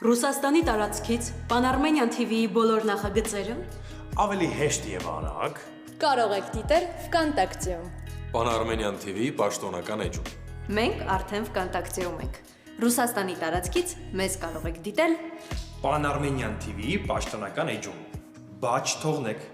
Ռուսաստանի տարածքից Pan-Armenian TV-ի բոլոր նախագծերը ավելի հեշտ եւ արագ կարող եք դիտել Վկանտակտեում։ Pan-Armenian TV պաշտոնական էջում։ մենք արդեն Վկանտակտեում ենք։ Ռուսաստանի տարածքից մեզ կարող եք դիտել Pan-Armenian TV-ի պաշտոնական էջում։ Բաչ թողնեք։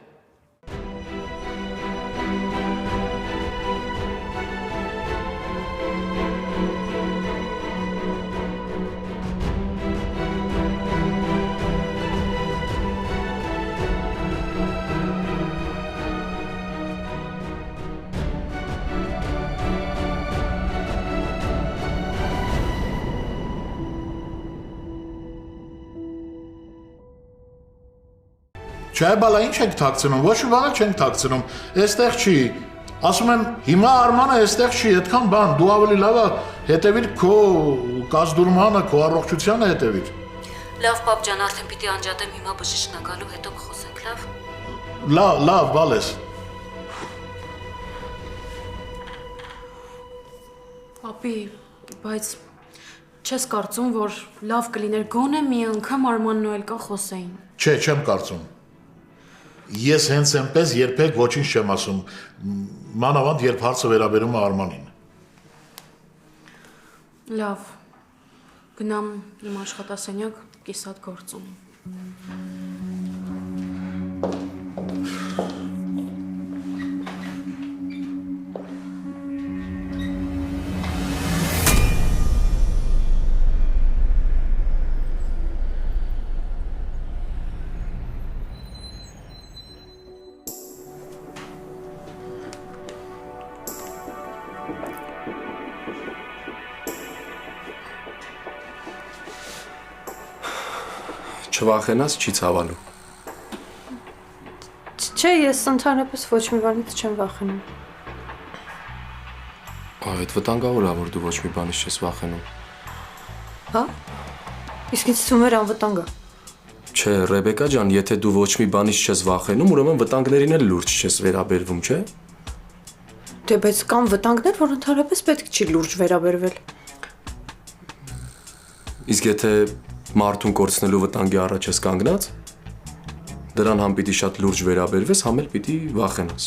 Չէ, բալա, ինչ ենք թաքցնում, ոչ մի բան չենք թաքցնում, այստեղ չի, ասում եմ, հիմա Արմանը այստեղ չի, այդքան բան, դու ավելի լավ հետևիր քո կազդուրմանը, քո առողջությանը հետևիր։ Լավ, պապ ջան, արդեն պիտի անջատեմ հիմա բժիշկն գալու, հետո կխոսենք, լավ։ Լավ, բալես։ Պապի, բայց չես կարծում, որ լավ կլիներ գոնե մի անգամ Արմանն ու Էլկան խոսեին։ Չէ, չեմ կարծում։ Ես հենց այնպես երբեք ոչինչ չեմ ասում, մանավանդ երբ հարցը վերաբերում է Արմանին։ Լավ, գնամ իմ աշխատասենյակ, կիսատ գործում։ Չվախենաս չի ցավալու։ Չէ, ես ընդհանրապես ոչ մի բանից չեմ վախենում։ Այդ վտանգավոր է, որ դու ոչ մի բանից չես վախենում։ Հա? Իսկ ինձ թվում էր անվտանգ է։ Չէ, Ռեբեկա ջան, եթե դու ոչ մի բանից չես վախենում, ուրեմն վտանգներին էլ լուրջ չես վերաբերվում, չէ՞։ Դե բայց կան վտանգներ, որ ընդհանրապես պետք չի լուրջ վերաբերվել։ Իսկ եթե մարդուն կորցնելու վտանգի առաջ ես կանգնած, դրան համ պիտի շատ լուրջ վերաբերվես, համ էլ պիտի վախենաս։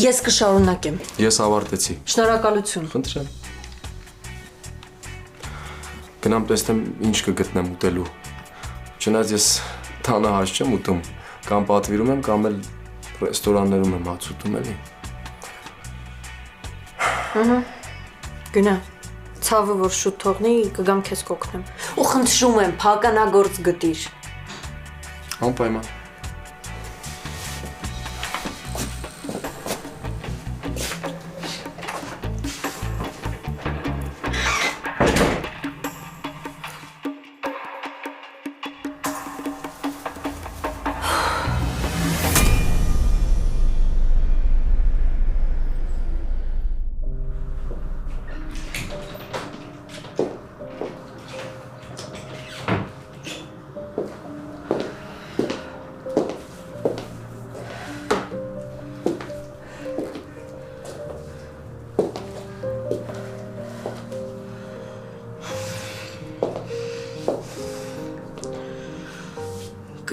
Ես կշարունակեմ։ Ես ավարտեցի։ Շնորհակալություն։ Խնդրեմ։ Գնամ տեսնեմ ինչ կգտնեմ ուտելու։ Չնայած ես տանը հաց չեմ ուտում, կամ պատվիրում եմ, կամ էլ ռեստորաններում եմ հաց ուտում էլի։ Գնա։ Ցավը որ շուտ թողնի, կգամ քեզ կօգնեմ։ Ու խնդրում եմ, փականագործ գտիր։ Անպայման։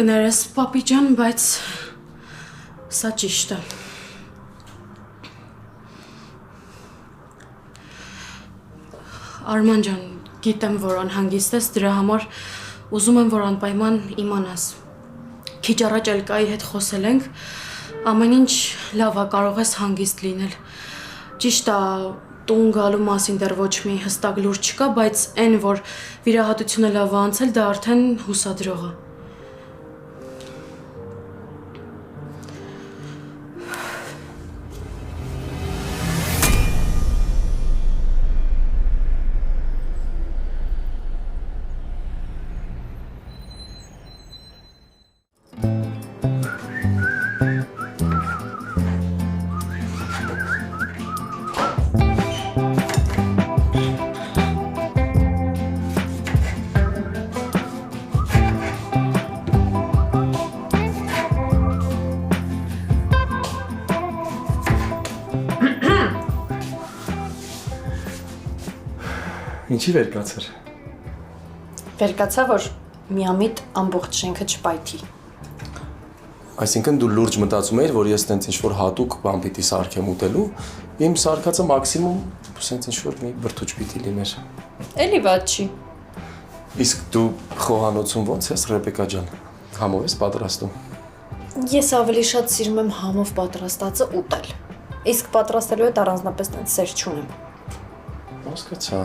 Կներես, պապի ջան, բայց սա ճիշտ է։ Արման ջան, գիտեմ, որ անհանգիստ ես, դրա համար ուզում եմ, որ անպայման իմանաս։ Քիչ առաջ Էլկայի հետ խոսել ենք, ամեն ինչ լավ է, կարող ես հանգիստ լինել։ Ճիշտ է, տուն գալու մասին դեռ ոչ մի հստակ լուրջ չկա, բայց այն, որ վիրահատությունը լավ է անցել, դա արդեն հուսադրող է։ Ինչի վեր կացար։ Վերկացա, որ միամիտ ամբողջ շենքը չպայթի։ Այսինքն դու լուրջ մտածում էիր, որ ես տենց ինչ-որ հատուկ բան պիտի սարքեմ ուտելու, իմ սարքածը մաքսիմում սենց ինչ-որ մի բրդուճ պիտի լիներ։ Էլի վատ չի։ Իսկ դու խոհանոցում ո՞նց ես, Ռեբեկա ջան, համով ես պատրաստում։ Ես ավելի շատ սիրում եմ համով պատրաստածը ուտել։ Իսկ պատրաստելու հետ առանձնապես տենց սեր չունեմ։ Հասկացա։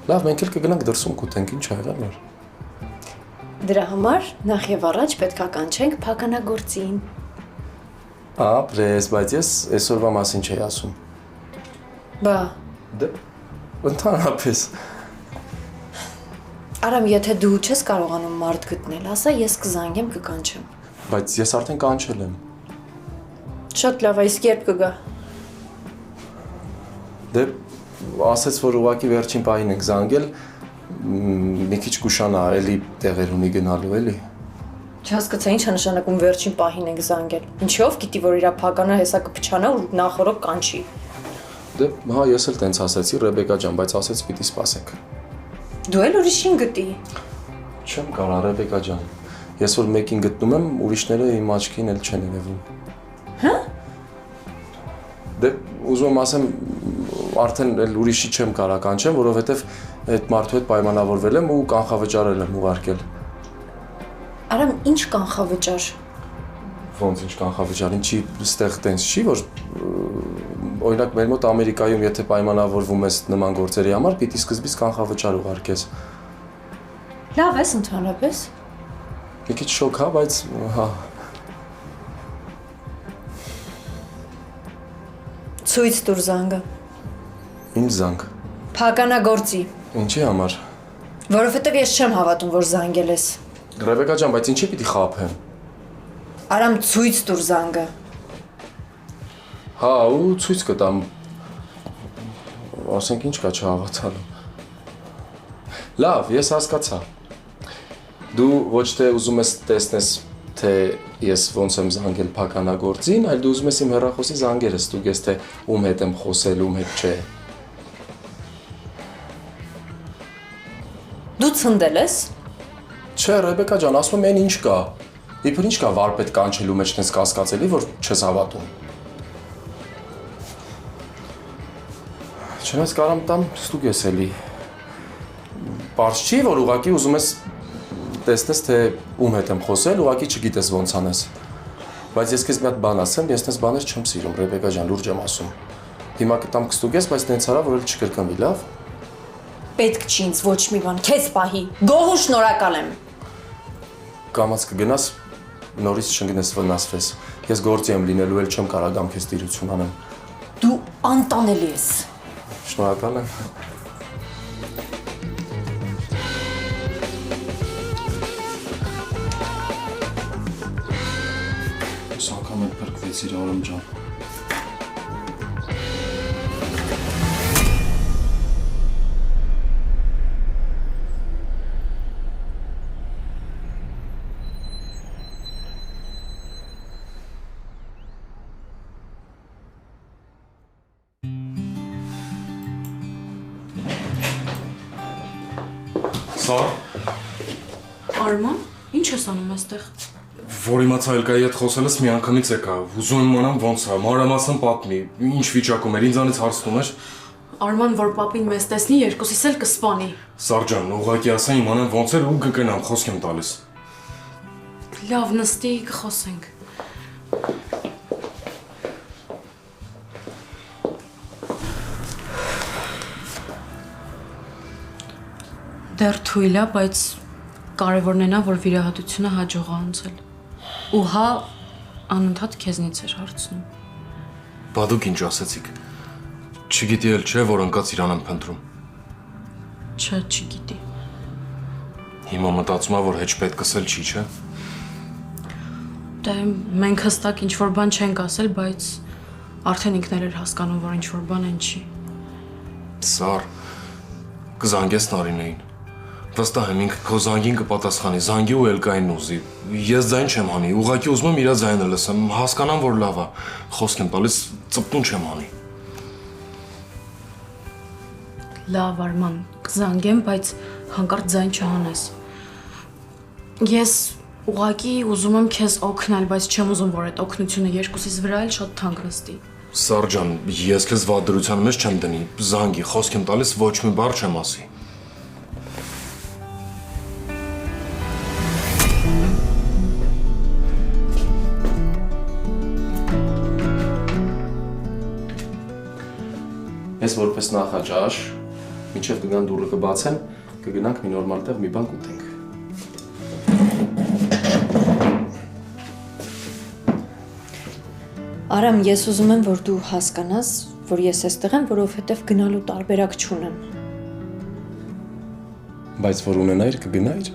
Լավ, մենք էլ կգնանք դրսում կուտենք, ինչ ա եղել նոր։ Դրա համար նախ եւ առաջ պետք է կանչենք փականագործին։ Ապրես, բայց ես այսօրվա մասին չէի ասում։ Բա, Դե, ընդհանրապես։ Արամ, եթե դու չես կարողանում մարդ գտնել, ասա ես կզանգեմ կկանչեմ։ Բայց ես արդեն կանչել եմ։ Շատ լավ, իսկ երբ կգա։ Դե, ասեց, որ ուղղակի վերջին պահին ենք զանգել, մի քիչ կուշանա, էլի տեղեր ունի գնալու, էլի։ Չհասկացա ինչ է նշանակում վերջին պահին ենք զանգել։ Ինչով գիտի, որ իր փականը հեսա կփչանա ու նախորդ կանչի։ Դե, հա, ես էլ տենց ասեցի, Ռեբեկա ջան, բայց ասեց պիտի սպասենք։ Դու էլ ուրիշին գտի։ Չեմ կարա, Ռեբեկա ջան։ Ես որ մեկին գտնում եմ, ուրիշները իմ աչքին էլ չեն երևում։ Հա? Դե, ուզում եմ ասեմ, արդեն էլ ուրիշի չեմ կարա կանչեմ, որովհետև այդ մարդու հետ պայմանավորվել եմ ու կանխավճարել եմ ուղարկել։ Արամ, ինչ կանխավճար։ Ոնց ինչ կանխավճար, ինչի ստեղ տենց չի, որ օրինակ մեր մոտ Ամերիկայում եթե պայմանավորվում ես նման գործերի համար, պիտի սկզբից կանխավճար ուղարկես։ Լավ ես ընդհանրապես։ Մի քիչ շոկ հա, բայց հա։ Ցույց տուր զանգը։ Ինչ զանգ։ Փականագործի։ Ինչի համար։ Որովհետև ես չեմ հավատում, որ զանգել ես։ Ռեբեկա ջան, բայց ինչի պիտի խաբեմ։ Արամ, ցույց տուր զանգը։ Հա, ու ցույց կտամ։ Ասենք ինչ կա չհավատալու։ Լավ, ես հասկացա։ Դու ոչ թե ուզում ես տեսնես, թե ես ոնց եմ զանգել փականագործին, այլ դու ուզում ես իմ հեռախոսի զանգերը ստուգես, թե ում հետ եմ խոսել, ում հետ չէ։ Դու ցնդել ես։ Չէ, Ռեբեկա ջան, ասում եմ, այն ինչ կա։ Իբր ինչ կա վարպետ կանչելու մեջ տես կասկածելի, որ չես հավատում։ Չնայած կարամ տամ ստուգես էլի։ Պարզ չի, որ ուղղակի ուզում ես տեսնես, թե ում հետ եմ խոսել, ուղղակի չգիտես ոնց անես։ Բայց ես քեզ մի հատ բան ասեմ, ես տես բաներ չեմ սիրում, Ռեբեկա ջան, լուրջ եմ ասում։ Հիմա կտամ կստուգես, բայց տենց արա, որ էլ չկրկնվի, լավ։ Պետք չի ինձ ոչ մի բան, քեզ պահի։ Գոհ ու շնորհակալ եմ։ Կամաց կգնաս, նորից չընկնես վնասվես։ Ես գործի եմ լինելու, էլ չեմ կարող գամ քեզ տիրություն անեմ։ Դու անտանելի ես։ Շնորհակալ եմ։ Ես անգամ էլ փրկվեցիր, Արամ ջան։ Սար, Արման, ինչ ես անում այստեղ։ որ իմացա Էլկայի հետ խոսելս մի անգամից եկա, ուզում եմ իմանամ ոնց է, մանրամասն պատմի, ինչ վիճակում էր, ինձանից հարցնում էր։ Արման, որ պապին մեզ տեսնի, երկուսիս էլ կսպանի։ Սար ջան, ուղղակի ասա իմանամ ոնց էր ու կգնամ, խոսք եմ տալիս։ Լավ, նստի, կխոսենք։ Դեռ թույլ է, բայց կարևորն է նա, որ վիրահատությունը հաջող է անցել։ Ու հա, անընդհատ քեզնից էր հարցնում։ Բա դուք ինչ ասեցիք։ Չգիտի էլ չէ, որ ընկած իրան եմ փնտրում։ Չէ, չգիտի։ Հիմա մտածում եմ, որ հեչ պետքս էլ չի, չէ։ Դե մենք հստակ ինչ-որ բան չենք ասել, բայց արդեն ինքն էլ էր հասկանում, որ ինչ-որ բան են չի։ Սար, կզանգես Նարինեին։ Վստահ եմ ինքը քո զանգին կպատասխանի, զանգի ու Էլկային ուզի։ Ես ձայն չեմ անի, ուղղակի ուզում եմ իր ձայնը լսեմ, հասկանամ, որ լավ է։ Խոսք եմ տալիս, ծպտուն չեմ անի։ Լավ, Արման, կզանգեմ, բայց հանկարծ ձայն չհանես։ Ես ուղղակի ուզում եմ քեզ օգնել, բայց չեմ ուզում, որ այդ օգնությունը երկուսիս վրա էլ շատ թանկ նստի։ Սար ջան, ես քեզ վատ դրության մեջ չեմ դնի։ Զանգի, խոսք եմ տալիս, ոչ մի բառ չեմ ասի։ Ես որպես նախաճաշ, մինչև կգան դուռը կբացեմ, կգնանք մի նորմալ տեղ մի բան կուտենք։ Արամ, ես ուզում եմ, որ դու հասկանաս, որ ես այստեղ եմ, որովհետև գնալու տարբերակ չունեմ։ Բայց որ ունենայր, կգնայր։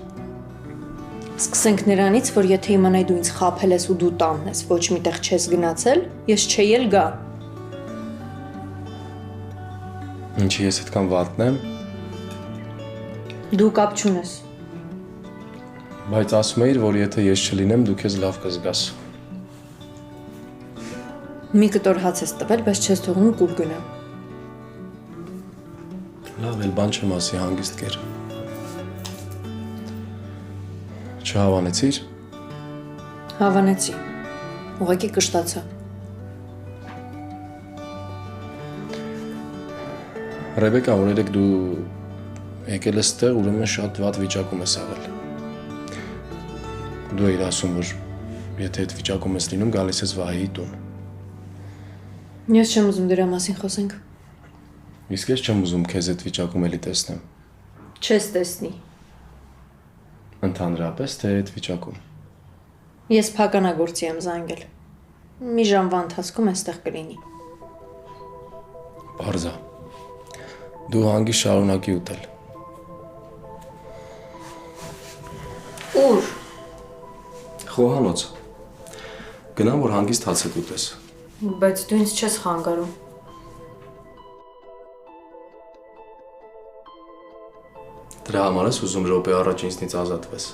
Սկսենք նրանից, որ եթե իմանայի դու ինձ խաբել ես ու դու տանն ես, ոչ միտեղ չես գնացել, ես չէի էլ գա։ Ինչի ես այդքան վատն եմ, Դու կապ չունես։ բայց ասում էիր, որ եթե ես չլինեմ, դու քեզ լավ կզգաս։ Մի կտոր հաց ես տվել, բայց չես թողնում կուլ գնա։ Լավ, էլ բան չեմ ասի, հանգիստ կեր։ Չհավանեցիր։ Հավանեցի։ Ուղղակի կշտացա։ Ռեբեկա, որ երեք դու եկել ես ստեղ, ուրեմն շատ վատ վիճակում ես եղել։ Դու էիր ասում, որ եթե այդ վիճակում ես լինում, գալիս ես Վահեի տուն։ Ես չեմ ուզում դրա մասին խոսենք։ Իսկ ես չեմ ուզում քեզ այդ վիճակում էլի տեսնեմ։ Չես տեսնի։ Ընդհանրապես, թե այդ վիճակում։ Ես փականագործի եմ զանգել։ Մի ժամվա ընթացքում այստեղ կլինի։ Բարձա։ Դու հանգիստ շարունակի ուտել։ Ուր։ Խոհանոց։ Գնամ, որ հանգիստ հացդ ուտես։ Բայց դու ինձ չես խանգարում։ Դրա համար ես ուզում րոպե առաջ ինձնից ազատվես։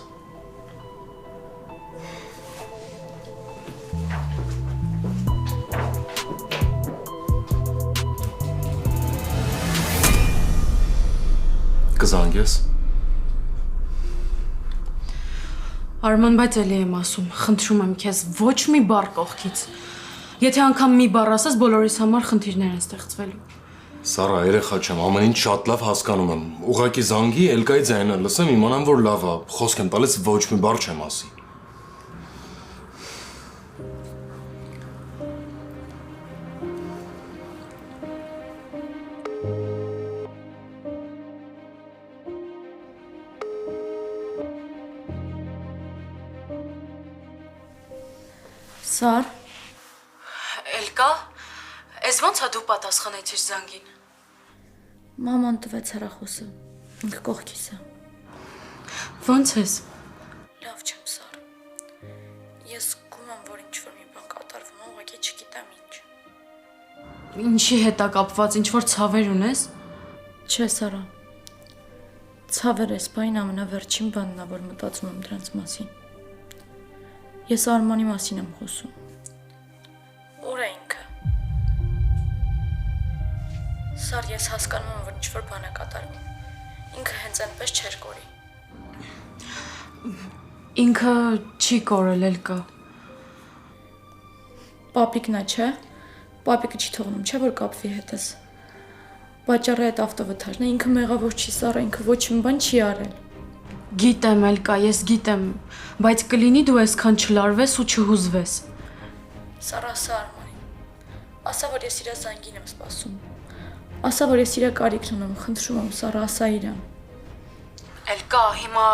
Կզանգես։ Արման, բայց էլի եմ ասում, խնդրում եմ քեզ, ոչ մի բառ կողքից։ Եթե անգամ մի բառ ասես, բոլորիս համար խնդիրներ են ստեղծվելու։ Սարա, երեխա չեմ, ամեն ինչ շատ լավ հասկանում եմ։ Ուղղակի զանգի, Էլկայի ձայնը լսեմ, իմանամ, որ լավ է։ Խոսք եմ տալիս, ոչ մի բառ չեմ ասի։ Սար։ Էլկա, ես ո՞նց է դու պատասխանեցիր զանգին։ Մաման տվեց հեռախոսը, ինքը կողքիս է։ Ո՞նց ես։ Լավ չեմ, Սար։ Ես զգում եմ, որ ինչ-որ մի բան կատարվում է, ուղղակի չգիտեմ ինչ։ Ինչի հետ է կապված, ինչ-որ ցավեր ունես։ Չէ, Սարա։ Ցավեր էս բան ամենավերջին բանն է, որ մտածում եմ դրանց մասին։ Ես Արմանի մասին եմ խոսում։ Ուր է ինքը։ Սար, ես հասկանում եմ, որ ինչ-որ բան է կատարվում։ Ինքը հենց այնպես չէր կորի։ Ինքը չի կորել Էլկա։ Պապիկն է, չէ։ Պապիկը չի թողնում, չէ, որ կապվի հետս։ Պատճառը այդ ավտովթարն է, ինքը մեղավոր չի, Սարա, ինքը ոչ մի բան չի արել։ Գիտեմ Էլկա, ես գիտեմ, բայց կլինի դու այսքան չլարվես ու չհուզվես։ Սարա, ասա Արմանին։ Ասա, որ ես իր զանգին եմ սպասում։ Ասա, որ ես իր կարիքն ունեմ, խնդրում եմ, Սարա, ասա իրան։ Էլկա, հիմա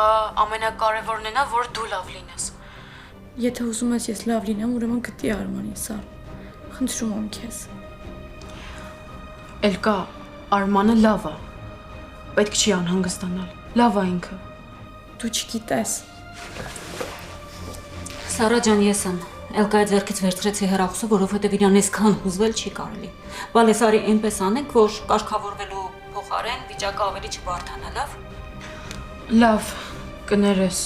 ամենակարևորն է նա, որ դու լավ լինես։ Եթե ուզում ես ես լավ լինեմ, ուրեմն գտի Արմանին, Սար։ Խնդրում եմ քեզ։ Էլկա, Արմանը լավ է։ Պետք չի անհանգստանալ։ Լավ է ինքը։ Դու չգիտես։ Սարա ջան, ես եմ։ Էլկայի ձեռքից վերցրեցի հեռախոսը, որովհետև իրան այսքան հուզվել չի կարելի։ Բալես արի այնպես անենք, որ կարգավորվելու փոխարեն վիճակը ավելի չբարդանա, լավ։ Լավ, կներես։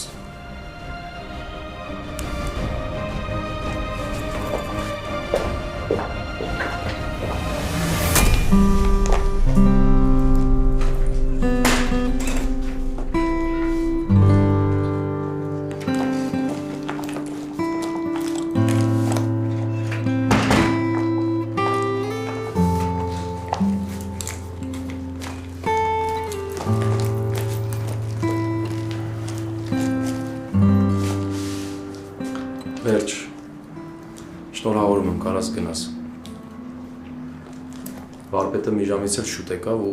Վերջ։ Շնորհավորում եմ, կարաս գնաս։ Վարպետը մի ժամից էլ շուտ եկավ ու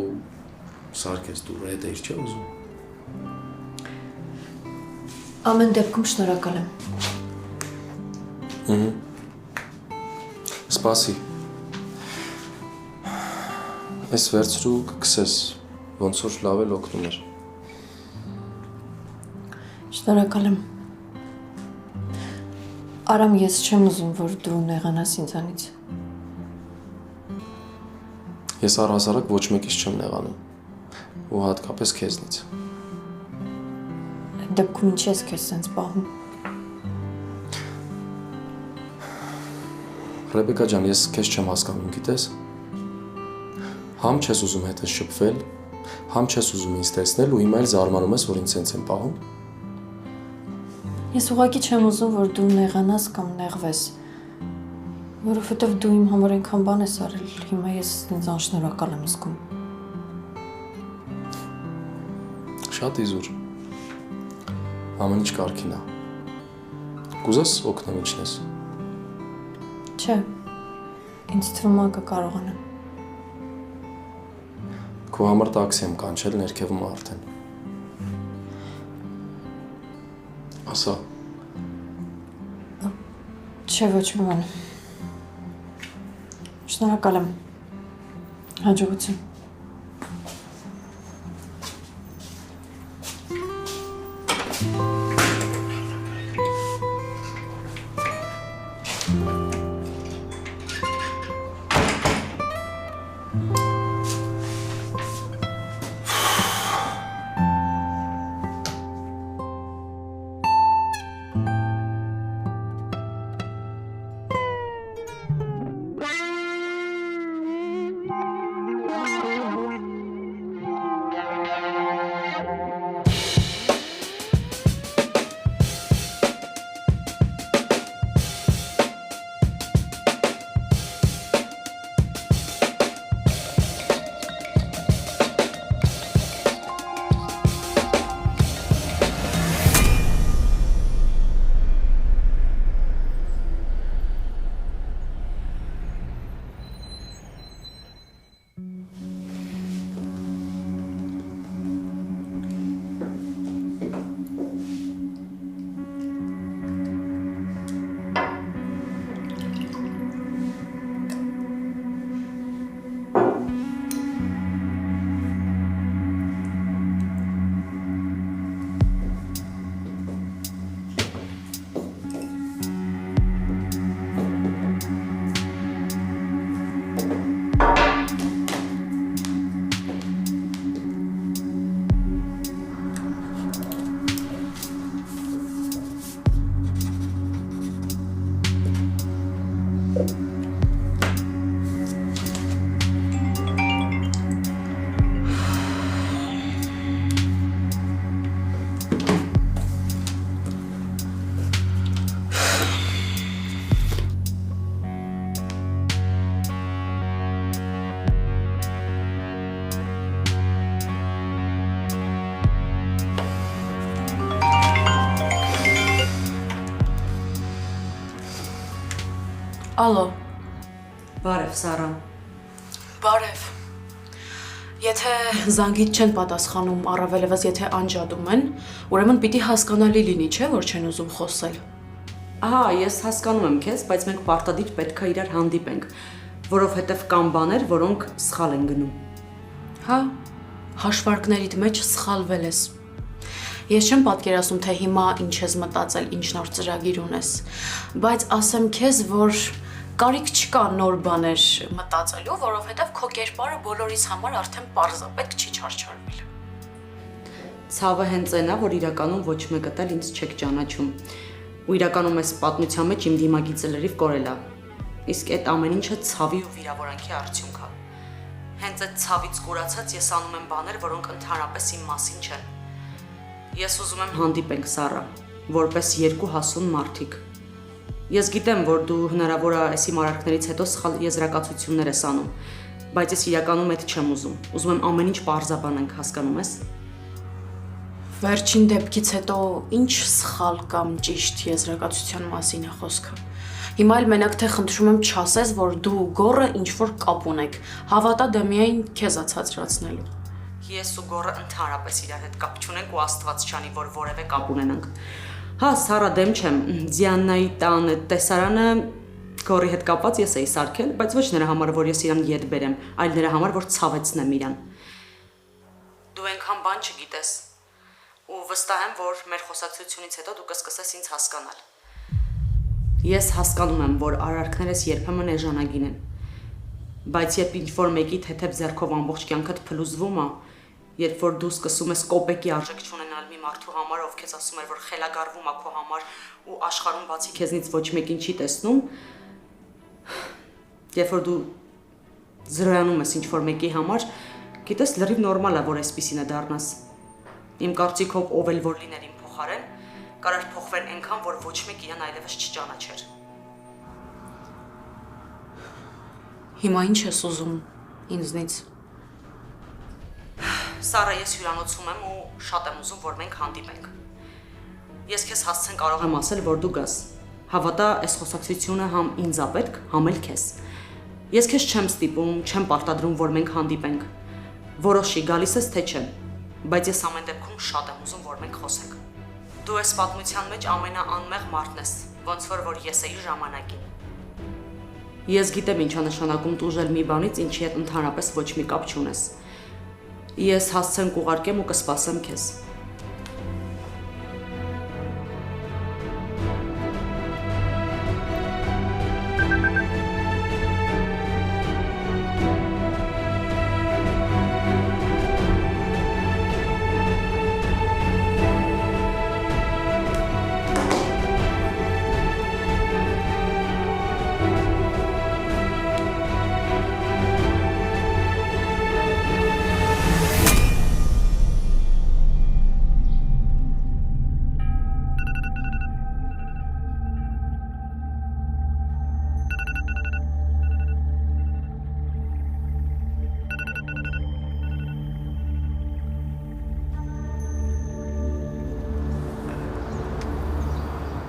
սարքեց դուրը, հետ էիր, չէ՞ ուզում։ Ամեն դեպքում շնորհակալ եմ։ Սպասի։ Այս վերցրու կքսես, ոնց որ լավ էլ օգնում էր։ Շնորհակալ եմ։ Արամ, ես չեմ ուզում, որ դու նեղանաս ինձանից։ Ես առհասարակ ոչ մեկից չեմ նեղանում, ու հատկապես քեզնից։ Այդ դեպքում ինչ ես քեզ սենց պահում։ Ռեբեկա ջան, ես քեզ չեմ հասկանում, գիտես։ Համ չես ուզում հետս շփվել, համ չես ուզում ինձ տեսնել ու հիմա էլ զարմանում ես, որ ինձ սենց եմ պահում։ Ես ուղղակի չեմ ուզում, որ դու նեղանաս կամ նեղվես, որովհետև դու իմ համար այնքան բան ես արել, հիմա ես ինձ անշնորհակալ եմ զգում։ Շատ իզուր։ Ամեն ինչ կարգին է։ Կուզես օգնեմ ինչնես։ Չէ, ինձ թվում է կկարողանամ։ Քո համար տաքսի եմ կանչել ներքևում արդեն։ Ասա։ Չէ, ոչ մի բան։ Շնորհակալ եմ։ Հաջողություն։ Ալո, Բարև, Սարա։ բարև։ Եթե զանգից չեն պատասխանում, առավելևս եթե անջատում են, ուրեմն պիտի հասկանալի լինի, չէ, որ չեն ուզում խոսել։ Ահա, ես հասկանում եմ քեզ, բայց մենք պարտադիր պետք է իրար հանդիպենք, որովհետև կան բաներ, որոնք սխալ են գնում։ Հա, հաշվարկներիդ մեջ սխալվել ես։ Ես չեմ պատկերացնում, թե հիմա ինչ ես մտածել, ինչ նոր ծրագիր ունես, բայց ասեմ քեզ, որ կարիք չկա նոր բաներ մտածելու, որովհետև քո կերպարը բոլորիս համար արդեն պարզապետք չի չարչարվել։ Ցավը հենց այնա, որ իրականում ոչ մեկը էլ ինձ չեք ճանաչում։ Ու իրականում այս պատմության մեջ իմ դիմագիծը լրիվ կորել է։ Իսկ այդ ամեն ինչը ցավի ու վիրավորանքի արդյունք է։ Հենց այդ ցավից կուրացած ես անում եմ բաներ, որոնք ընդհանրապես իմ մասին չեն։ Ես ուզում եմ հանդիպենք, Սարա, որպես երկու հասուն մարդիկ։ Ես գիտեմ, որ դու հնարավոր է այսի մարարկներից հետո սխալ եզրակացություններ ես անում, բայց ես իրականում այդ չեմ ուզում։ Ուզում եմ ամեն ինչ պարզաբանենք, հասկանում ես։ Վերջին դեպքից հետո ինչ սխալ կամ ճիշտ եզրակացության մասին է խոսքը։ Հիմա էլ մենակ թե խնդրում եմ չասես, որ դու գոռը ինչ-որ կապ ունեք։ Հավատա դա միայն քեզ է ցածրացնելու։ Ես ու գոռը ընդհանրապես իրար հետ կապ չունենք ու Աստված չանի, որ որևէ կապ ունենանք։ Հա, Սարա դեմ չեմ, Դիանայի տան տեսարանը գոռի հետ կապված ես էի սարքել, բայց ոչ նրա համար, որ ես իրան ետ բերեմ, այլ նրա համար, որ ցավեցնեմ իրան։ Դու այնքան բան չգիտես ու վստահ եմ, որ մեր խոսակցությունից հետո դու կսկսես ինձ հասկանալ։ Ես հասկանում եմ, որ արարքներս երբեմն էժանագին են, բայց երբ ինչ-որ մեկի թեթև ձեռքով ամբողջ կյանքդ փլուզվում է, երբ որ դու սկսում ես կոպեկի արժեք չունենալ մի մարդու համար, ով քեզ ասում էր, որ խելագարվում է քո համար ու աշխարհում բացի քեզնից ոչ մեկին չի տեսնում, երբ որ դու զրոյանում ես ինչ-որ մեկի համար, գիտես լրիվ նորմալ է, որ այսպիսին է դառնաս։ Իմ կարծիքով ով էլ որ լիներ իմ փոխարեն, կարար փոխվեր այնքան, որ ոչ մեկ իրան այլևս չճանաչեր։ Հիմա ինչ ես ուզում ինձնից։ Սարա, ես հյուրանոցում եմ ու շատ եմ ուզում, որ մենք հանդիպենք։ Ես քեզ հասցեն կարող եմ ասել, որ դու գաս։ Հավատա, այս խոսակցությունը համ ինձ է պետք, համ էլ քեզ։ Ես քեզ չեմ ստիպում, չեմ պարտադրում, որ մենք հանդիպենք։ Որոշի, գալիս ես թե չէ, բայց ես ամեն դեպքում շատ եմ ուզում, որ մենք խոսենք։ Դու այս պատմության մեջ ամենաանմեղ մարդն ես, ոնց որ ես էի ժամանակին։ Ես գիտեմ ինչ է նշանակում տուժել մի բանից, ինչի հետ ընդհանրապես ոչ մի կապ չունես։ Ես հասցեն կուղարկեմ ու կսպասեմ քեզ։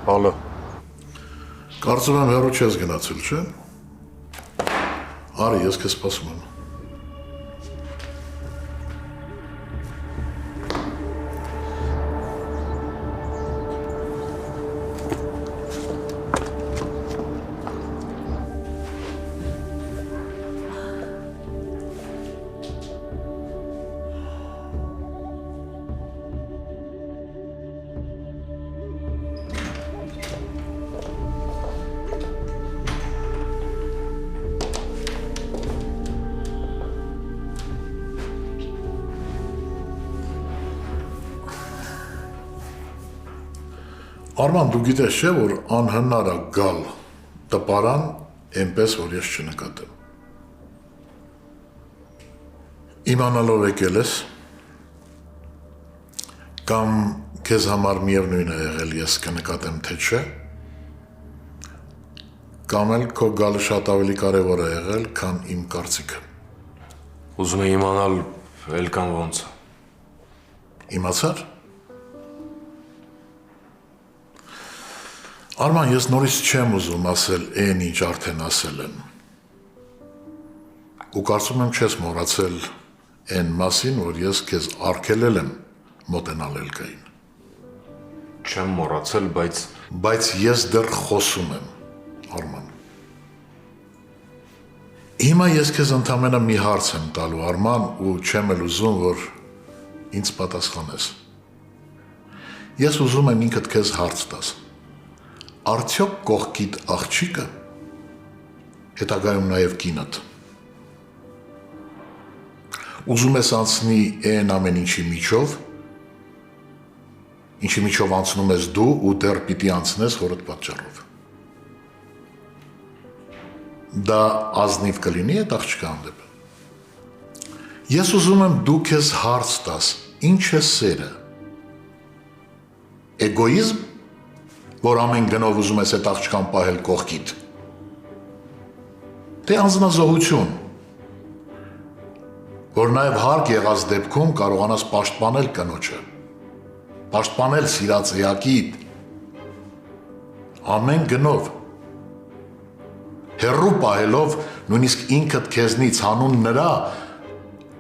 Ալո։ Կարծում եմ հեռու չես գնացել, չէ՞։ Արի, ես քեզ սպասում եմ։ Արման, դու գիտես չէ, որ անհնար է գալ տպարան այնպես, որ ես չնկատեմ։ Իմանալով եկել ես, կամ քեզ համար միևնույն է եղել ես կնկատեմ թե չէ, կամ էլ քո գալը շատ ավելի կարևոր է եղել, քան իմ կարծիքը։ Ուզում եմ իմանալ էլ կամ ոնց։ Իմացար։ Արման, ես նորից չեմ ուզում ասել այն, ինչ արդեն ասել եմ։ Ու կարծում եմ չես մոռացել այն մասին, որ ես քեզ արգելել եմ մոտենալ Էլկային։ Չեմ մոռացել, Բայց ես դեռ խոսում եմ, Արման։ Հիմա ես քեզ ընդամենը մի հարց եմ տալու, Արման, ու չեմ էլ ուզում, որ ինձ պատասխանես։ Ես ուզում եմ ինքդ քեզ հարց տաս։ Արդյոք կողքիդ աղջիկը, հետագայում նաև կինդ, ուզում ես անցնի այն ամեն ինչի միջով, ինչի միջով անցնում ես դու ու դեռ պիտի անցնես հորդ պատճառով։ Դա ազնիվ կլինի այդ աղջկա հանդեպ։ Ես ուզում եմ դու քեզ հարց տաս, ինչ է սերը։ Էգոիզմ, որ ամեն գնով ուզում ես այդ աղջկան պահել կողքիդ։ Թե անձնազոհություն, որ նաև հարկ եղած դեպքում կարողանաս պաշտպանել կնոջը։ պաշտպանել սիրած էակիդ, ամեն գնով, հեռու պահելով նույնիսկ ինքդ քեզնից հանուն նրա,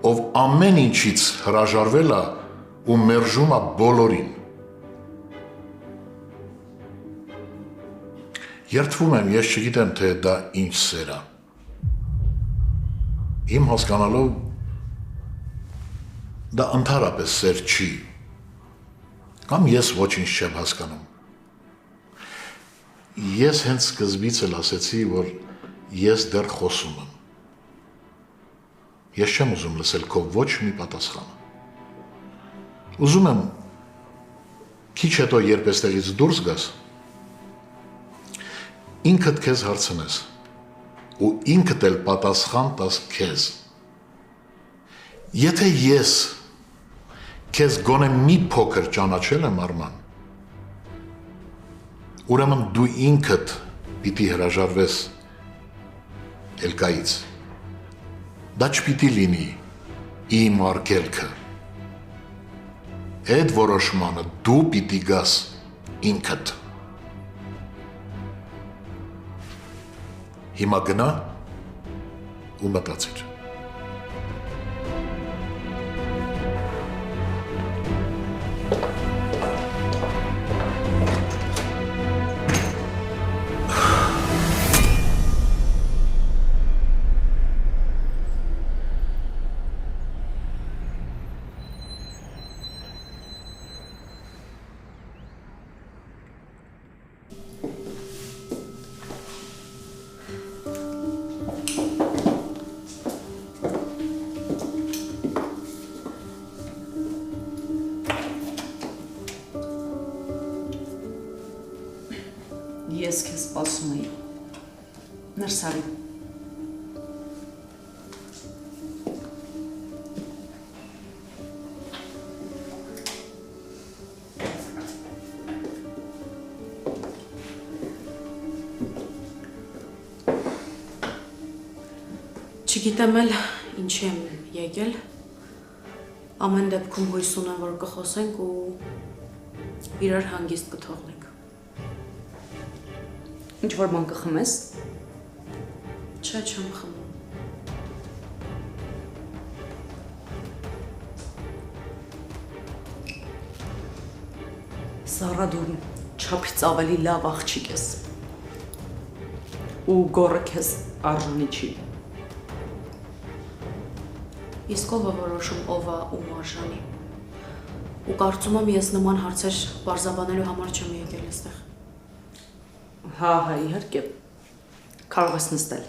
ով ամեն ինչից հրաժարվել է ու մերժում է բոլորին։ Երդվում եմ, ես չգիտեմ, թե դա ինչ սեր է։ Իմ հասկանալով դա ընդհանրապես սեր չի, կամ ես ոչինչ չեմ հասկանում։ Ես հենց սկզբից էլ ասեցի, որ ես դեռ խոսում եմ։ Ես չեմ ուզում լսել քո ոչ մի պատասխանը։ Ուզում եմ քիչ հետո, երբ այստեղից դուրս գաս, ինքդ քեզ հարցնես ու ինքդ էլ պատասխան տաս քեզ։ Եթե ես քեզ գոնե մի փոքր ճանաչել եմ, Արման, ուրեմն դու ինքդ պիտի հրաժարվես Էլկայից։ Դա չպիտի լինի իմ արգելքը։ Այդ որոշմանը դու պիտի գաս ինքդ։ Հիմա գնա ու մտածիր։ Ես քեզ սպասում էի։ Ներս արի։ Չգիտեմ էլ ինչի եմ եկել։ Ամեն դեպքում հույս ունեմ, որ կխոսենք ու իրար հանգիստ կթողնենք։ Ինչ որ բան կխմես։ Չէ, չեմ խմում։ Սառա, դու չափից ավելի լավ աղջիկ ես։ Ու գոռը քեզ արժանի չի։ Իսկ ով է որոշում ով է ում արժանի։ Ու կարծում եմ ես նման հարցեր բարձաբանելու համար չեմ եկել այստեղ։ Հա, իհարկե։ Կարող ես նստել։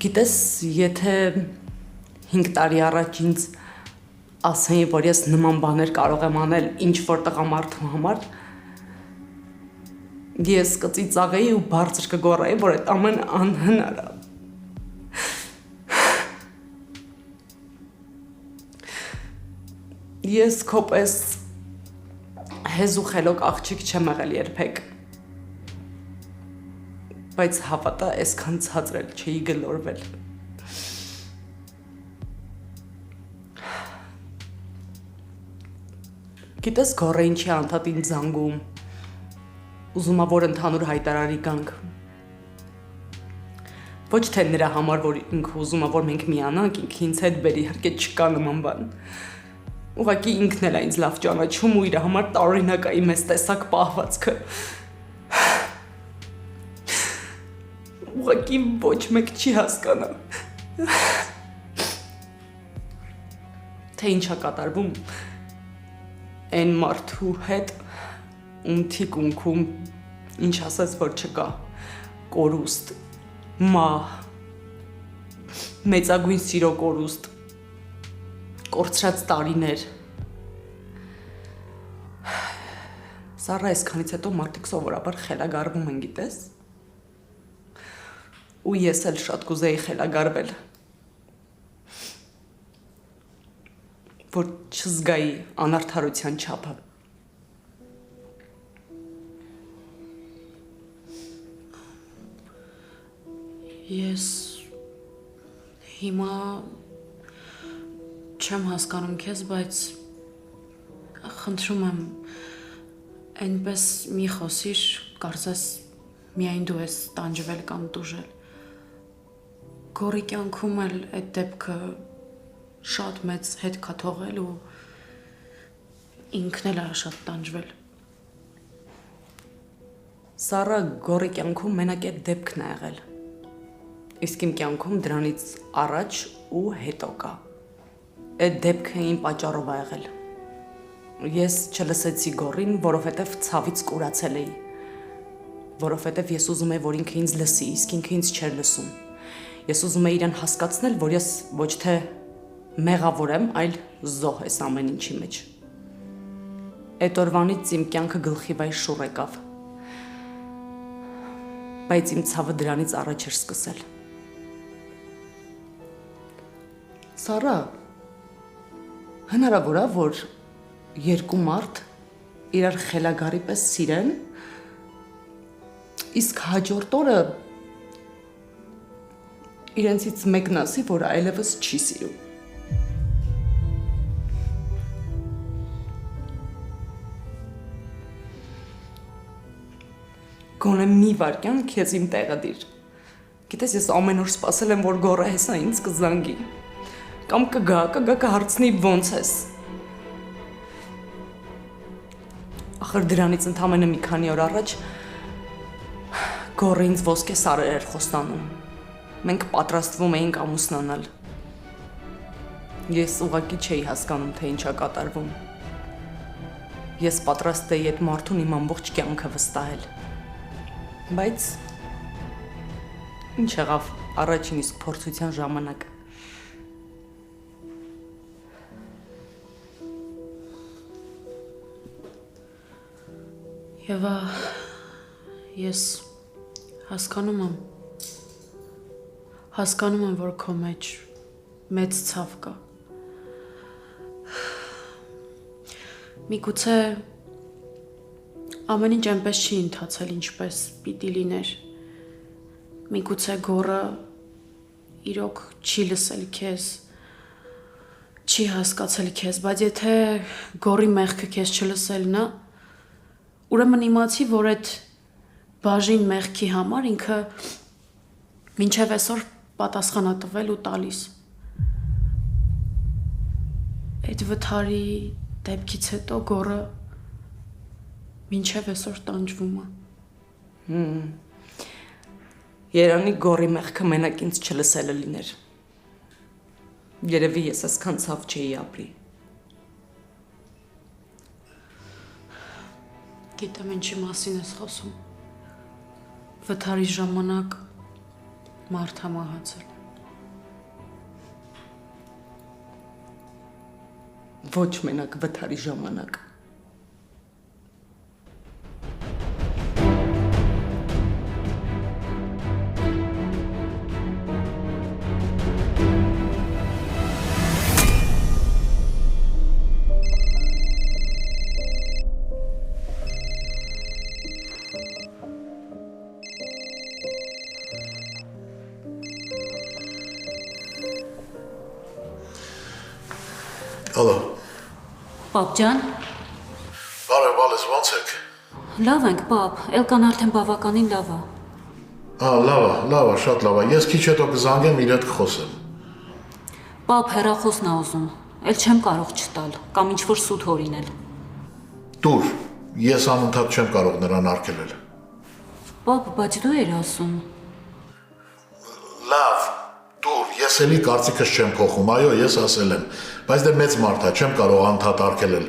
Գիտես, եթե 5 տարի առաջ ինձ ասեի, որ ես նման բաներ կարող եմ անել ինչ որ տղամարդու համար, ես կծիծաղեի ու բարձր կգոռայի, որ այդ ամեն անհնար է։ Ես քո պես հեզ ու խելոք աղջիկ չեմ եղել երբեք։ Բայց հավատա, այսքան ցածրել չէի գլորվել։ Գիտես գոռը ինչի անդադ ինձ զանգում։ Ուզում ա որ ընդհանուր հայտարարի գանք։ Ոչ թե նրա համար, որ ինքը ուզում ա որ մենք միանանք, ինքը ինձ հետ բերի, իհարկե չկա նման բան։ Ուղղակի ինքն էլ է ինձ լավ ճանաչում ու իր համար տարօրինակ է իմ այս տեսակ պահվածքը։ Ուղղակի ոչ մեկ չի հասկանա։ Թե ինչ է կատարվում այն մարդու հետ, ում թիկունքում ինչ ասես, որ չկա, կորուստ, մահ, մեծագույն սիրո կորուստ, կորցրած տարիներ։ Սառա, այսքանից հետո մարդիկ սովորաբար խելագարվում են, գիտես։ Ու ես էլ շատ կուզեի խելագարվել։ որ չզգայի անարդարության չափը։ Ես հիմա չեմ հասկանում քեզ, բայց խնդրում եմ այնպես մի խոսիր, կարծես միայն դու ես տանջվել կամ տուժել։ Գորի կյանքում էլ այդ դեպքը շատ մեծ հետ կա թողել ու ինքն էլ է շատ տանջվել։ Սառա Գորի կյանքում մենակ այդ դեպքն է եղել։ Իսկ իմ կյանքում դրանից առաջ ու հետո կա։ Այդ դեպքը իմ պատճառով է եղել։ Ես չլսեցի Գորին, որովհետև ցավից կուրացել էի։ Որովհետև ես ուզում եի, որ ինքը ինձ լսի, իսկ ինքը ինձ չէր լսում։ Ես ուզում եի իրեն հասկացնել, որ ես ոչ թե մեղավոր եմ, այլ զոհ ես ամեն ինչի մեջ։ Այդ օրվանից իմ կյանքը գլխի վայր շուռ եկավ։ Բայց իմ ցավը դրանից առաջ էր սկսել։ Սառա, հնարավոր է, որ երկու մարդ իրար խելագարի պես սիրեն, իսկ հաջորդ օրը իրենցից մեկն ասի, որ այլևս չի սիրում։ Գոնե մի վարքյան քեզ իմ տեղը դիր։ Գիտես, ես ամեն օր սպասել եմ, որ Գոռը հեսա ինձ կզանգի։ Կամ կգա կհարցնի ոնց ես։ Ախր դրանից ընդամենը մի քանի օր առաջ Գոռը ինձ ոսկե սարեր էր խոստանում։ Մենք պատրաստվում էինք ամուսնանալ։ Ես ուղղակի չէի հասկանում, թե ինչ է կատարվում։ Ես պատրաստ էի այդ մարդուն իմ ամբողջ կյանքը վստահել։ Բայց ինչ եղավ առաջին իսկ փորձության ժամանակ։ Եվա, ես հասկանում եմ, որ քո մեջ մեծ ցավ կա։ Միգուցե ամեն ինչ այնպես չի ընթացել, ինչպես պիտի լիներ։ Միգուցե Գոռը իրոք չի լսել քեզ, չի հասկացել քեզ, բայց եթե Գոռի մեղքը քեզ չլսելն է, ուրեմն իմացի, որ այդ բաժին մեղքի համար ինքը մինչև այսօր պատասխան է տվել ու տալիս։ Այդ վթարի դեպքից հետո Գոռը մինչև այսօր տանջվում է։ Երանի Գոռի մեղքը մենակ ինձ չլսելը լիներ։ Երևի ես այսքան ցավ չէի ապրի։ Գիտեմ ինչի մասին ես խոսում։ Վթարի ժամանակ մարդ է մահացել։ Ոչ մենակ վթարի ժամանակ։ Ալո։ Պապ ջան, Բարև, Ալես, ո՞նց եք։ լավ ենք, պապ, Էլկան արդեն բավականին լավ է։ Լավ է, շատ լավ է։ Ես քիչ հետո կզանգեմ իր հետ կխոսեմ։ Պապ հեռախոսն է ուզում, էլ չեմ կարող չտալ, կամ ինչ-որ սուտ հորինել։ Տուր, ես անընդհատ չեմ կարող նրան արգելել։ Պապ, բայց դու էր ասում։ Լավ, տուր, ես էլի կարծիքս չեմ փոխում, այո, ես ասել եմ, բայց դե մեծ մարդ է, չեմ կարող անընդհատ արգելել։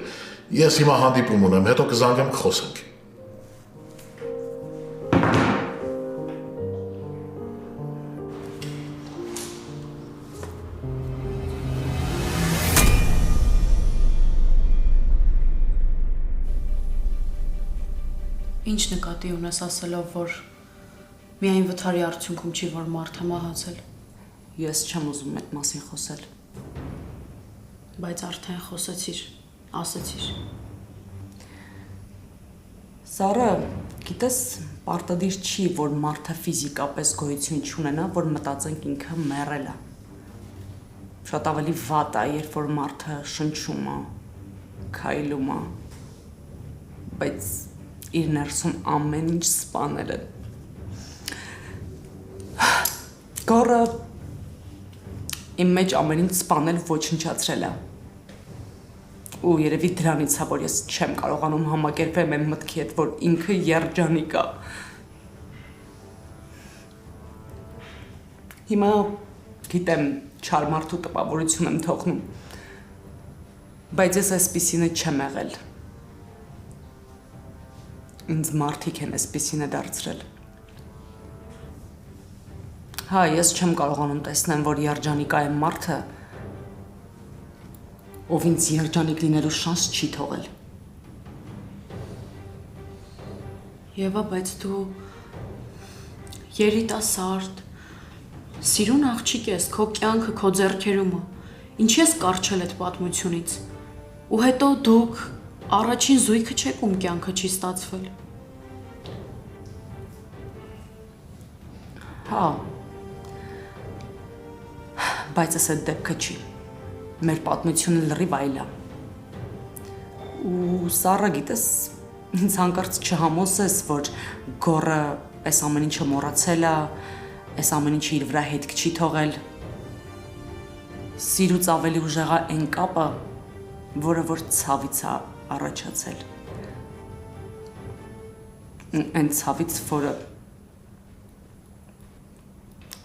Ես հիմա հանդիպում ունեմ, հետո կզանգեմ կխոսենք։ Ինչ նկատի ունես ասելով, որ միայն վթարի արդյունքում չի, որ մարդը մահացել։ Ես չեմ ուզում այդ մասին խոսել։ բայց արդեն խոսեցիր, ասեցիր։ Սարը, գիտես, պարտադիր չի, որ մարդը ֆիզիկապես գոյություն չունենա, որ մտածենք ինքը մեռել է։ Շատ ավելի վատ է, երբ որ մարդը շնչում է, քայլում է, բայց իր ներսում ամեն ինչ սպանել է։ Գորը իմ մեջ ամեն ինչ սպանել ոչնչացրել է։ Ու երևի դրանից է, որ ես չեմ կարողանում համակերպել իմ մտքի հետ, որ ինքը երջանիկ է։ Հիմա գիտեմ, չար մարդու տպավորություն եմ թողնում, բայց ես այսպիսինը չեմ եղել։ Ինձ մարդիկ են այսպիսինը դարձրել։ Հա, ես չեմ կարողանում տեսնեմ, որ երջանիկ է այն մարդը, ով ինձ երջանիկ լինելու շանս չի թողել։ Եվա, բայց դու երիտասարդ, սիրուն աղջիկ ես, քո կյանքը, քո ձեռքերում է։ Ինչի ես կարճել այդ պատմությունից։ Ու հետո դուք առաջին զույգը չեք, ում կյանքը չի ստացվել։ Հա, բայց ես այդ դեպքը չի։ Մեր պատմությունը լրիվ այլ է։ Ու Սառա, գիտես, ինձ հանկարծ չհամոզես, որ Գորը այս ամեն ինչը մոռացել է, այս ամեն ինչը իր վրա հետք չի թողել։ Սիրուց ավելի ուժեղ է այն կապը, որը որ ցավից է առաջացել։ Այն ցավից, որը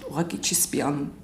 ուղղակի չի սպիանում։